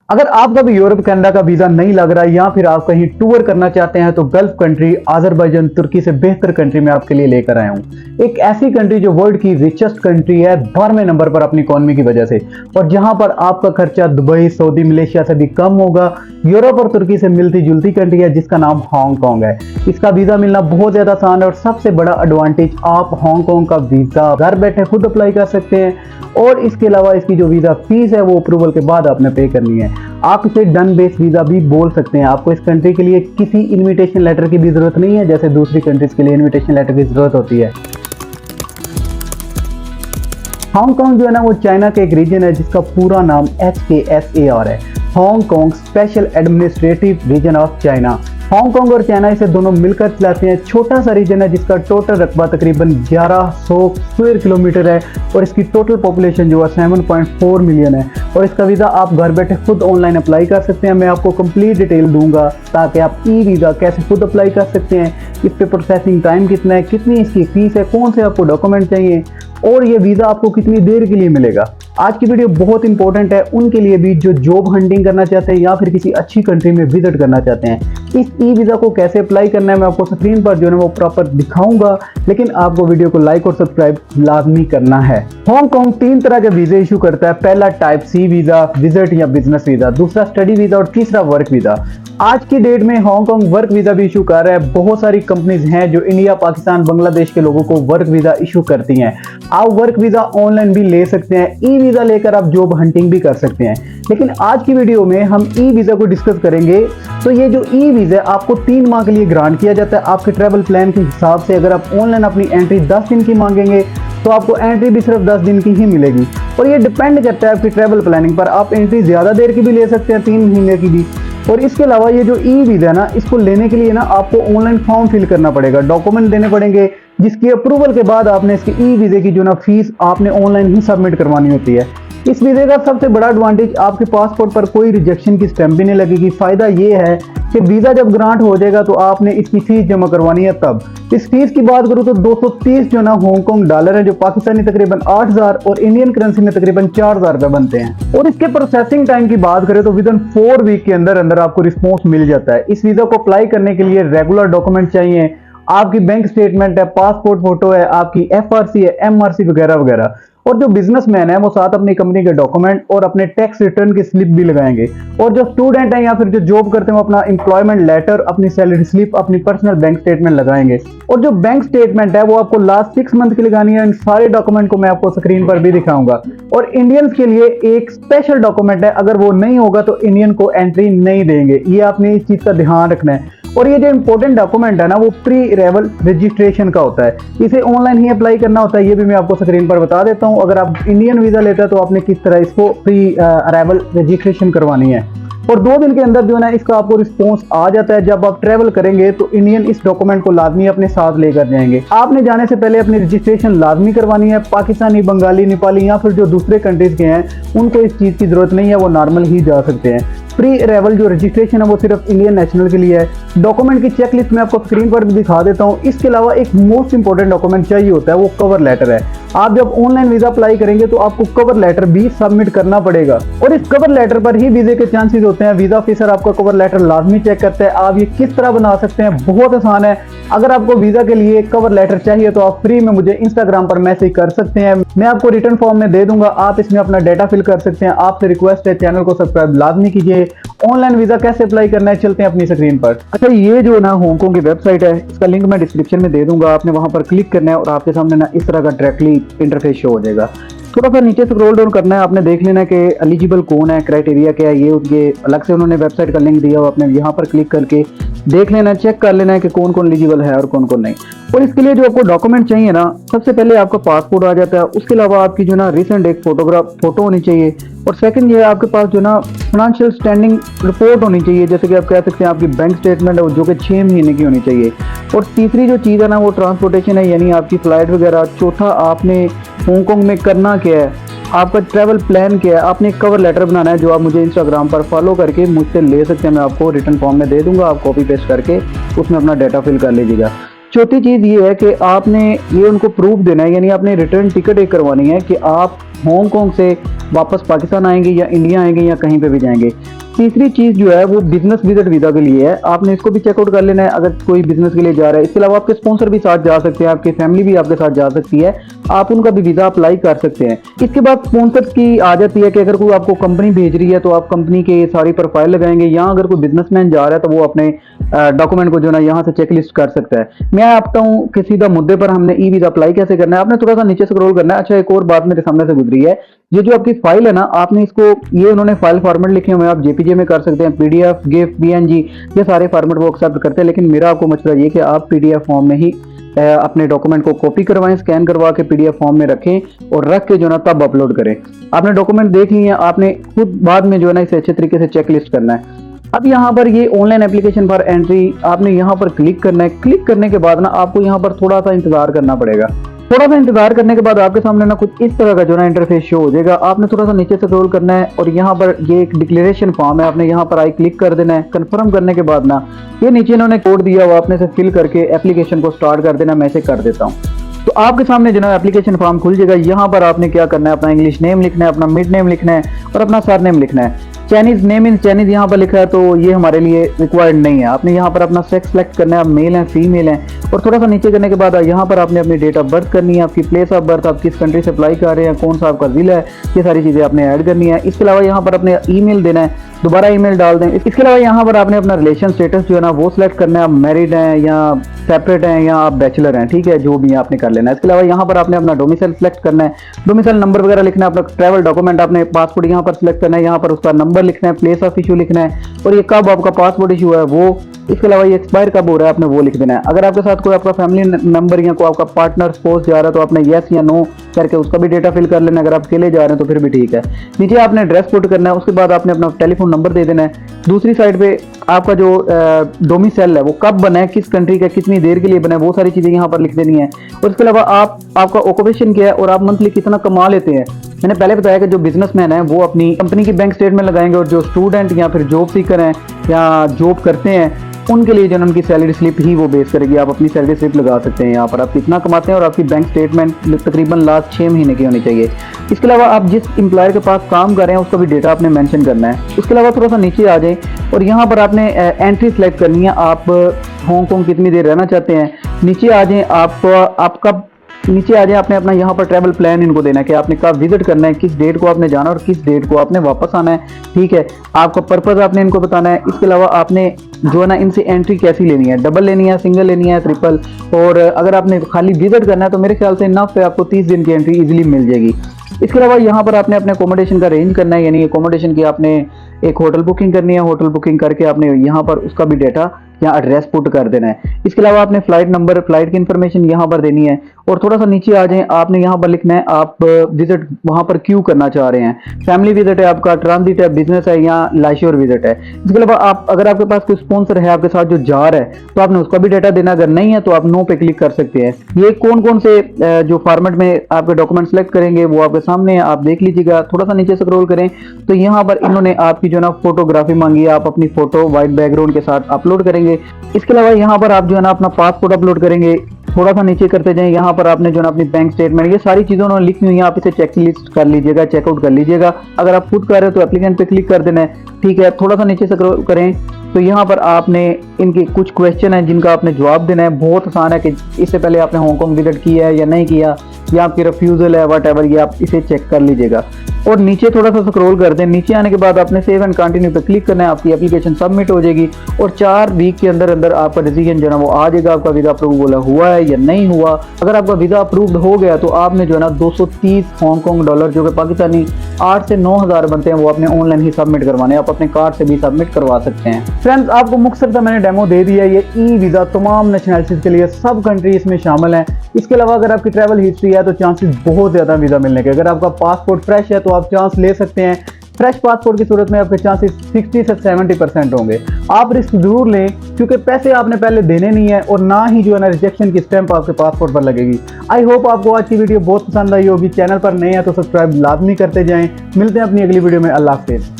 अगर आपका भी यूरोप कनाडा का वीजा नहीं लग रहा है या फिर आप कहीं टूर करना चाहते हैं तो गल्फ कंट्री अजरबैजान तुर्की से बेहतर कंट्री मैं आपके लिए लेकर आया हूँ। एक ऐसी कंट्री जो वर्ल्ड की रिचेस्ट कंट्री है 12वें नंबर पर अपनी इकोनॉमी की वजह से, और जहां पर आपका खर्चा दुबई, सऊदी, मलेशिया से भी कम होगा। यूरोप और तुर्की से मिलती जुलती कंट्री है जिसका नाम हांगकांग है। इसका वीजा मिलना बहुत ज्यादा आसान है और सबसे बड़ा एडवांटेज, आप हांगकांग का वीजा घर बैठे खुद अप्लाई कर सकते हैं और इसके अलावा इसकी जो वीजा फीस है वो अप्रूवल के बाद आपने पे करनी है। आप इसे डन बेस वीजा भी बोल सकते हैं। आपको इस कंट्री के लिए किसी इनविटेशन लेटर की भी जरूरत नहीं है जैसे दूसरी कंट्रीज के लिए इनविटेशन लेटर की जरूरत होती है। हांगकांग जो है ना वो चाइना का एक रीजन है जिसका पूरा नाम HKSAR है, Hong Kong special administrative region of China. Hong Kong और चाइना इसे दोनों मिलकर चलाते हैं। छोटा सा रीजन है जिसका टोटल रकबा तकरीबन 1100 स्क्वायर किलोमीटर है और इसकी टोटल पॉपुलेशन जो है 7.4 मिलियन है। और इसका वीज़ा आप घर बैठे खुद ऑनलाइन अप्लाई कर सकते हैं। मैं आपको कंप्लीट डिटेल दूंगा ताकि आप ई वीज़ा कैसे खुद अप्लाई कर सकते हैं, इस पे प्रोसेसिंग टाइम कितना है, कितनी इसकी फीस है, कौन से आपको डॉक्यूमेंट चाहिए और ये वीज़ा आपको कितनी देर के लिए मिलेगा। आज की वीडियो बहुत इंपॉर्टेंट है उनके लिए भी जो जॉब हंटिंग करना चाहते हैं या फिर किसी अच्छी कंट्री में विजिट करना चाहते हैं। इस ई वीज़ा को कैसे अप्लाई करना है मैं आपको स्क्रीन पर जो है वो प्रॉपर दिखाऊंगा, लेकिन आपको वीडियो को लाइक और सब्सक्राइब लाजमी करना है। हांगकांग 3 तरह के वीज़े इशू करता है। पहला टाइप सी वीज़ा, विजिट या बिजनेस वीज़ा, दूसरा स्टडी वीज़ा और तीसरा वर्क वीज़ा। आज की डेट में हांगकांग वर्क वीज़ा भी इशू कर रहा है। बहुत सारी कंपनीज हैं जो इंडिया, पाकिस्तान, बांग्लादेश के लोगों को वर्क वीज़ा इशू करती हैं। आप वर्क वीज़ा ऑनलाइन भी ले सकते हैं, ई वीज़ा लेकर आप जॉब हंटिंग भी कर सकते हैं। लेकिन आज की वीडियो में हम ई वीज़ा को डिस्कस करेंगे। तो ये जो ई वीज़ा आपको 3 माह के लिए ग्रांट किया जाता है आपके ट्रैवल प्लान के हिसाब से। अगर आप ऑनलाइन अपनी एंट्री 10 दिन की मांगेंगे तो आपको एंट्री भी सिर्फ 10 दिन की ही मिलेगी और ये डिपेंड करता है आपकी ट्रैवल प्लानिंग पर। आप एंट्री ज़्यादा देर की भी ले सकते हैं, 3 महीने की भी। और इसके अलावा ये जो ई वीज़ा है ना, इसको लेने के लिए ना आपको ऑनलाइन फॉर्म फिल करना पड़ेगा, डॉक्यूमेंट देने पड़ेंगे, जिसकी अप्रूवल के बाद आपने इसकी ई वीज़े की जो ना फीस आपने ऑनलाइन ही सबमिट करवानी होती है। इस वीज़े का सबसे बड़ा एडवांटेज, आपके पासपोर्ट पर कोई रिजेक्शन की स्टैंप भी नहीं लगेगी। फायदा ये है कि वीज़ा जब ग्रांट हो जाएगा तो आपने इसकी फीस जमा करवानी है तब। इस फीस की बात करूँ तो 230 जो ना हांगकांग डॉलर है, जो पाकिस्तानी तकरीबन 8000 और इंडियन करेंसी में तकरीबन 4000 रुपए बनते हैं। और इसके प्रोसेसिंग टाइम की बात करें तो विदिन 4 वीक के अंदर अंदर आपको रिस्पॉन्स मिल जाता है। इस वीज़ा को अप्लाई करने के लिए रेगुलर डॉक्यूमेंट चाहिए, आपकी बैंक स्टेटमेंट है, पासपोर्ट फोटो है, आपकी FRC है, MRC वगैरह वगैरह। और जो बिजनेसमैन है वो साथ अपनी कंपनी के डॉक्यूमेंट और अपने टैक्स रिटर्न की स्लिप भी लगाएंगे। और जो स्टूडेंट है या फिर जो जॉब करते हैं वो अपना एम्प्लॉयमेंट लेटर, अपनी सैलरी स्लिप, अपनी पर्सनल बैंक स्टेटमेंट लगाएंगे। और जो बैंक स्टेटमेंट है वो आपको लास्ट 6 मंथ की लगानी है। इन सारे डॉक्यूमेंट को मैं आपको स्क्रीन पर भी दिखाऊंगा। और इंडियंस के लिए एक स्पेशल डॉक्यूमेंट है, अगर वो नहीं होगा तो इंडियन को एंट्री नहीं देंगे। ये आपने इस चीज का ध्यान रखना है। और ये जो इंपॉर्टेंट डॉक्यूमेंट है ना वो प्री अराइवल रजिस्ट्रेशन का होता है, इसे ऑनलाइन ही अप्लाई करना होता है। ये भी मैं आपको स्क्रीन पर बता देता हूँ। अगर आप इंडियन वीजा लेते हैं तो आपने किस तरह इसको प्री अराइवल रजिस्ट्रेशन करवानी है। और 2 दिन के अंदर जो है ना इसका आपको रिस्पॉन्स आ जाता है। जब आप ट्रैवल करेंगे तो इंडियन इस डॉक्यूमेंट को लाजमी अपने साथ लेकर जाएंगे। आपने जाने से पहले अपनी रजिस्ट्रेशन लाजमी करवानी है। पाकिस्तानी, बंगाली, नेपाली या फिर जो दूसरे कंट्रीज के हैं उनको इस चीज़ की जरूरत नहीं है, वो नॉर्मल ही जा सकते हैं। प्री अराइवल जो रजिस्ट्रेशन है वो सिर्फ इंडियन नेशनल के लिए है। डॉक्यूमेंट की चेकलिस्ट मैं आपको स्क्रीन पर भी दिखा देता हूँ। इसके अलावा एक मोस्ट इंपॉर्टेंट डॉक्यूमेंट चाहिए होता है, वो कवर लेटर है। आप जब ऑनलाइन वीजा अप्लाई करेंगे तो आपको कवर लेटर भी सबमिट करना पड़ेगा और इस कवर लेटर पर ही वीजे के चांसेस होते हैं। वीजा ऑफिसर आपका कवर लेटर लाजमी चेक करता है। आप ये किस तरह बना सकते हैं, बहुत आसान है। अगर आपको वीजा के लिए कवर लेटर चाहिए तो आप फ्री में मुझे इंस्टाग्राम पर मैसेज कर सकते हैं, मैं आपको रिटर्न फॉर्म में दे दूंगा। आप इसमें अपना डाटा फिल कर सकते हैं। आपसे रिक्वेस्ट है चैनल को सब्सक्राइब लाजमी कीजिए। ऑनलाइन वीजा कैसे अप्लाई करना है चलते हैं अपनी स्क्रीन पर। अच्छा, ये जो ना हांगकांग की वेबसाइट है, इसका लिंक मैं डिस्क्रिप्शन में दे दूंगा। आपने वहां पर क्लिक करना है और आपके सामने ना इस तरह का डायरेक्टली इंटरफेस शो हो जाएगा। थोड़ा सा नीचे स्क्रॉल डाउन करना है, आपने देख लेना कि एलिजिबल कौन है, क्राइटेरिया क्या है। ये उनके अलग से उन्होंने वेबसाइट का लिंक दिया हुआ, आपने यहाँ पर क्लिक करके देख लेना, चेक कर लेना है कि कौन कौन एलिजिबल है और कौन कौन नहीं। और इसके लिए जो आपको डॉक्यूमेंट चाहिए ना, सबसे पहले आपका पासपोर्ट आ जाता है। उसके अलावा आपकी जो ना रिसेंट एक फोटो होनी चाहिए। और सेकंड ये आपके पास जो ना फाइनेंशियल स्टैंडिंग रिपोर्ट होनी चाहिए, जैसे कि आप कह सकते हैं आपकी बैंक स्टेटमेंट है जो कि 6 महीने की होनी चाहिए। और तीसरी जो चीज़ है ना वो ट्रांसपोर्टेशन है, यानी आपकी फ्लाइट वगैरह। चौथा, आपने हांगकांग में करना क्या है, आपका ट्रैवल प्लान क्या है। आपने एक कवर लेटर बनाना है जो आप मुझे इंस्टाग्राम पर फॉलो करके मुझसे ले सकते हैं। मैं आपको रिटर्न फॉर्म में दे दूंगा, आप कॉपी पेस्ट करके उसमें अपना डाटा फिल कर लीजिएगा। चौथी चीज़ ये है कि आपने ये उनको प्रूफ देना है, यानी आपने रिटर्न टिकट एक करवानी है कि आप हांगकांग से वापस पाकिस्तान आएंगे या इंडिया आएंगे या कहीं पे भी जाएंगे। तीसरी चीज़ जो है वो बिजनेस विजिट वीज़ा के लिए है, आपने इसको भी चेकआउट कर लेना है अगर कोई बिजनेस के लिए जा रहा है। इसके अलावा आपके स्पॉन्सर भी साथ जा सकते हैं, आपकी फैमिली भी आपके साथ जा सकती है, आप उनका भी वीज़ा अप्लाई कर सकते हैं। इसके बाद स्पॉन्सर्स की आ जाती है कि अगर कोई आपको कंपनी भेज रही है तो आप कंपनी के सारी प्रोफाइल लगाएंगे, या अगर कोई बिजनेसमैन जा रहा है तो वो अपने डॉक्यूमेंट को जो ना यहाँ से चेकलिस्ट कर सकता है। मैं आपता हूँ कि सीधा मुद्दे पर हमने ई वीज़ा अप्लाई कैसे करना है। आपने थोड़ा सा नीचे स्क्रॉल करना है। अच्छा, एक और बात मेरे सामने से गुजरी है, ये जो आपकी फाइल है ना, आपने इसको, ये उन्होंने फाइल फॉर्मेट लिखे हुए हैं, आप जेपीजे में कर सकते हैं, पीडीएफ, गिफ, पीएनजी, ये सारे फॉर्मेट वो एक्सेप्ट करते हैं। लेकिन मेरा आपको मशवरा ये कि आप पीडीएफ फॉर्म में ही अपने डॉक्यूमेंट को कॉपी करवाएं, स्कैन करवा के पीडीएफ फॉर्म में रखें और रख के जो ना तब अपलोड करें। आपने डॉक्यूमेंट देख लिए, आपने खुद बाद में जो है ना इसे अच्छे तरीके से चेकलिस्ट करना है। अब यहाँ पर ये ऑनलाइन एप्लीकेशन फॉर एंट्री, आपने यहाँ पर क्लिक करना है। क्लिक करने के बाद ना आपको यहाँ पर थोड़ा सा इंतजार करना पड़ेगा। थोड़ा सा इंतजार करने के बाद आपके सामने ना कुछ इस तरह का जो ना इंटरफेस शो हो जाएगा। आपने थोड़ा सा नीचे से स्क्रॉल करना है और यहाँ पर ये एक डिक्लेरेशन फॉर्म है, आपने यहाँ पर आई क्लिक कर देना है। कंफर्म करने के बाद ना ये नीचे इन्होंने कोड दिया हुआ, आपने से फिल करके एप्लीकेशन को स्टार्ट कर देना। मैं इसे कर देता हूँ तो आपके सामने जो ना एप्लीकेशन फॉर्म खुल जाएगा। यहाँ पर आपने क्या करना है, अपना इंग्लिश नेम लिखना है, अपना मिड नेम लिखना है और अपना सर नेम लिखना है। चाइनीज नेम इन चाइनीज यहाँ पर लिखा है तो ये हमारे लिए रिक्वायर्ड नहीं है। आपने यहाँ पर अपना सेक्स सेलेक्ट करना है, आप मेल हैं फीमेल हैं, और थोड़ा सा नीचे करने के बाद यहाँ पर आपने अपनी डेट ऑफ बर्थ करनी है, आपकी प्लेस ऑफ बर्थ, आप किस कंट्री से अप्लाई कर रहे हैं, कौन सा आपका जिला है, ये सारी चीज़ें आपने ऐड करनी है। इसके अलावा यहाँ पर अपने ईमेल देना है, दोबारा ईमेल डाल दें। इसके अलावा यहाँ पर आपने अपना रिलेशन स्टेटस जो है ना वो सिलेक्ट करना है, आप मैरिड हैं या सेपरेट हैं या आप बैचलर हैं, ठीक है, जो भी आपने कर लेना है। इसके अलावा यहाँ पर आपने अपना डोमिसाइल सेलेक्ट करना है, डोमिसाइल नंबर वगैरह लिखना है, अपना ट्रैवल डॉक्यूमेंट, आपने पासपोर्ट यहाँ पर सिलेक्ट करना है, यहाँ पर उसका नंबर लिखना है, प्लेस ऑफ इशू लिखना है और ये कब आपका पासपोर्ट इशू है वो। इसके अलावा ये एक्सपायर कब हो रहा है आपने वो लिख देना है। अगर आपके साथ कोई आपका फैमिली मेंबर या कोई आपका पार्टनर स्पोर्स जा रहा है तो आपने येस या नो करके उसका भी डेटा फिल कर लेना। अगर आप अकेले जा रहे हैं तो फिर भी ठीक है। नीचे आपने एड्रेस पुट करना है, उसके बाद आपने अपना टेलीफोन नंबर दे देना है। दूसरी साइड पे आपका जो डोमिसाइल है वो कब बना है, किस कंट्री का, कितनी देर के लिए बना है, वो सारी चीज़ें यहाँ पर लिख देनी है। और इसके अलावा आपका ऑक्यूपेशन क्या है और आप मंथली कितना कमा लेते हैं। मैंने पहले बताया कि जो बिजनेसमैन है वो अपनी कंपनी की बैंक स्टेटमेंट लगाएंगे और जो स्टूडेंट या फिर जॉब सीकर हैं या जॉब करते हैं उनके लिए जो उनकी सैलरी स्लिप ही वो बेस करेगी। आप अपनी सैलरी स्लिप लगा सकते हैं यहाँ पर, आप कितना कमाते हैं और आपकी बैंक स्टेटमेंट तकरीबन लास्ट 6 महीने की होनी चाहिए। इसके अलावा आप जिस एम्प्लॉयर के पास काम कर रहे हैं उसका भी डेटा आपने मेंशन करना है। उसके अलावा थोड़ा सा नीचे आ जाए और यहाँ पर आपने एंट्री सेलेक्ट करनी है, आप हांगकांग कितनी देर रहना चाहते हैं। नीचे आ जाए, आपका नीचे आ जाए, आपने अपना यहाँ पर ट्रैवल प्लान इनको देना है कि आपने कब विजिट करना है, किस डेट को आपने जाना और किस डेट को आपने वापस आना है, ठीक है। आपका पर्पस आपने इनको बताना है। इसके अलावा आपने जो है ना इनसे एंट्री कैसी लेनी है, डबल लेनी है, सिंगल लेनी है, ट्रिपल, और अगर आपने खाली विजिट करना है तो मेरे ख्याल से इनफ है, आपको 30 दिन की एंट्री इजीली मिल जाएगी। इसके अलावा यहाँ पर आपने अपने अकोमोडेशन का अरेंज करना है, यानी अकोमोडेशन की आपने एक होटल बुकिंग करनी है। होटल बुकिंग करके आपने यहाँ पर उसका भी डेटा या एड्रेस पुट कर देना है। इसके अलावा आपने फ्लाइट नंबर, फ्लाइट की इन्फॉर्मेशन यहाँ पर देनी है। और थोड़ा सा नीचे आ जाएं, आपने यहाँ पर लिखना है आप विजिट वहाँ पर क्यों करना चाह रहे हैं, फैमिली विजिट है आपका, ट्रांजिट है, बिजनेस है या लाइश्योर विजिट है। इसके अलावा आप अगर आपके पास कोई स्पॉन्सर है आपके साथ जो जा रहा है तो आपने उसका भी डेटा देना। अगर नहीं है तो आप नो पे क्लिक कर सकते हैं। ये कौन कौन से जो फॉर्मेट में आपके डॉक्यूमेंट सेलेक्ट करेंगे वो आपके सामने है, आप देख लीजिएगा। थोड़ा सा नीचे स्क्रॉल करें तो यहाँ पर इन्होंने आपकी जो ना फोटोग्राफी मांगी है, आप अपनी फोटो व्हाइट बैकग्राउंड के साथ अपलोड करेंगे। इसके अलावा यहाँ पर आप जो है ना अपना पासपोर्ट अपलोड करेंगे। थोड़ा सा नीचे करते जाएं, यहाँ पर आपने जो ना अपनी बैंक स्टेटमेंट, ये सारी चीज़ें उन्होंने लिखी हुई है, आप इसे चेकलिस्ट कर लीजिएगा, चेकआउट कर लीजिएगा। अगर आप खुद कर रहे हो तो एप्लीकेंट पे क्लिक कर देना है, ठीक है। थोड़ा सा नीचे स्क्रॉल करें तो यहाँ पर आपने इनके कुछ क्वेश्चन हैं जिनका आपने जवाब देना है। बहुत आसान है कि इससे पहले आपने हांगकांग विजिट किया है या नहीं किया, या आपकी रिफ्यूजल है, वट एवर, ये आप इसे चेक कर लीजिएगा। और नीचे थोड़ा सा स्क्रॉल कर दें। नीचे आने के बाद आपने सेव एंड कंटिन्यू पे क्लिक करना है, आपकी एप्लीकेशन सबमिट हो जाएगी और 4 वीक के अंदर अंदर आपका डिसीजन जो है वो आ जाएगा, आपका वीज़ा अप्रूव हुआ है या नहीं हुआ। अगर आपका वीज़ा अप्रूव्ड हो गया तो आपने जो है ना 230 हांगकांग डॉलर, जो कि पाकिस्तानी 8 से 9 हज़ार बनते हैं, वो अपने ऑनलाइन ही सबमिट करवाने, आप अपने कार्ड से भी सबमिट करवा सकते हैं। फ्रेंड्स, आपको मुख्तसर सा मैंने डेमो दे दिया है। ये ई वीज़ा तमाम नेशनलिटीज़ के लिए, सब कंट्री इसमें शामिल हैं। इसके अलावा अगर आपकी ट्रैवल हिस्ट्री है तो चांसेस बहुत ज़्यादा वीज़ा मिलने के। अगर आपका पासपोर्ट फ्रेश है तो आप चांस ले सकते हैं। फ्रेश पासपोर्ट की सूरत में आपके चांसेस 60 से 70% होंगे। आप रिस्क जरूर लें क्योंकि पैसे आपने पहले देने नहीं है और ना ही जो है ना रिजेक्शन की स्टैंप आपके पासपोर्ट पर लगेगी। आई होप आपको आज की वीडियो बहुत पसंद आई होगी। चैनल पर नए हैं तो सब्सक्राइब लाजमी करते जाएं। मिलते हैं अपनी अगली वीडियो में। अल्लाह हाफिज़।